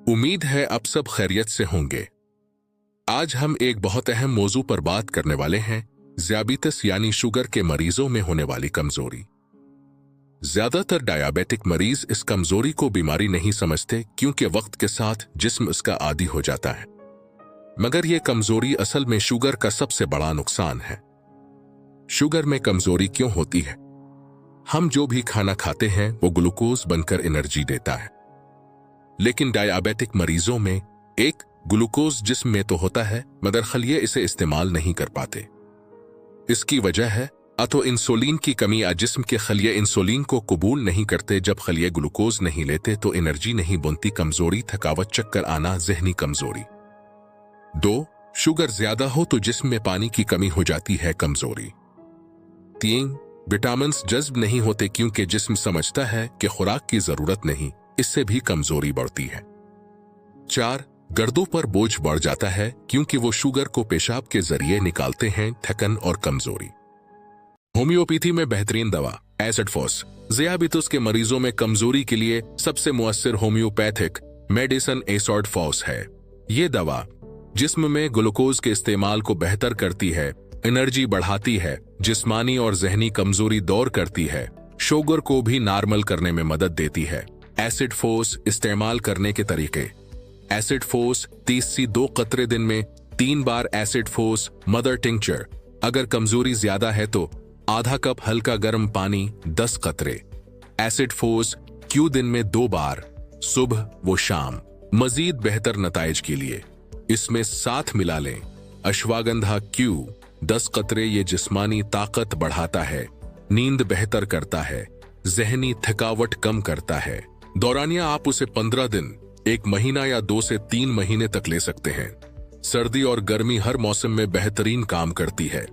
उम्मीद है आप सब खैरियत से होंगे। आज हम एक बहुत अहम मौजू पर बात करने वाले हैं, ज़ियाबितस यानी शुगर के मरीजों में होने वाली कमजोरी। ज्यादातर डायबिटिक मरीज इस कमजोरी को बीमारी नहीं समझते क्योंकि वक्त के साथ जिस्म इसका आदी हो जाता है, मगर यह कमजोरी असल में शुगर का सबसे बड़ा नुकसान है। शुगर में कमजोरी क्यों होती है? हम जो भी खाना खाते हैं वो ग्लूकोज बनकर एनर्जी देता है, लेकिन डायबिटिक मरीजों में एक ग्लूकोज जिस्म में तो होता है मगर खलिए इसे इस्तेमाल नहीं कर पाते। इसकी वजह है तो इंसुलिन की कमी या जिस्म के खलिए इंसुलिन को कबूल नहीं करते। जब खलिए ग्लूकोज नहीं लेते तो एनर्जी नहीं बनती। कमजोरी, थकावट, चक्कर आना, जहनी कमजोरी। 2. शुगर ज्यादा हो तो जिस्म में पानी की कमी हो जाती है, कमजोरी। 3. विटामिन जज्ब नहीं होते क्योंकि जिस्म समझता है कि खुराक की जरूरत नहीं, इससे भी कमजोरी बढ़ती है। 4. गर्दों पर बोझ बढ़ जाता है क्योंकि वो शुगर को पेशाब के जरिए निकालते हैं, थकन और कमजोरी। होम्योपैथी में बेहतरीन दवा एसिड फोस। ज़ियाबितस के मरीजों में कमजोरी के लिए सबसे मुअस्सिर होम्योपैथिक मेडिसिन एसिड फोस है। ये दवा जिस्म में ग्लूकोज के इस्तेमाल को बेहतर करती है, एनर्जी बढ़ाती है, जिस्मानी और जहनी कमजोरी दूर करती है, शुगर को भी नॉर्मल करने में मदद देती है। एसिड फोस इस्तेमाल करने के तरीके। एसिड फोस 30 से 2 कतरे दिन में 3 बार। एसिड फोस मदर टिंचर। अगर कमजोरी ज्यादा है तो आधा कप हल्का गर्म पानी 10 कतरे। एसिड फोस क्यू दिन में 2 बार, सुबह व शाम। मजीद बेहतर नताइज के लिए इसमें साथ मिला लें अश्वगंधा क्यू 10 कतरे। ये जिस्मानी ताकत बढ़ाता है, नींद बेहतर करता है, जहनी थकावट कम करता है। दौरानिया आप उसे 15 दिन, 1 महीना या 2 से 3 महीने तक ले सकते हैं। सर्दी और गर्मी हर मौसम में बेहतरीन काम करती है।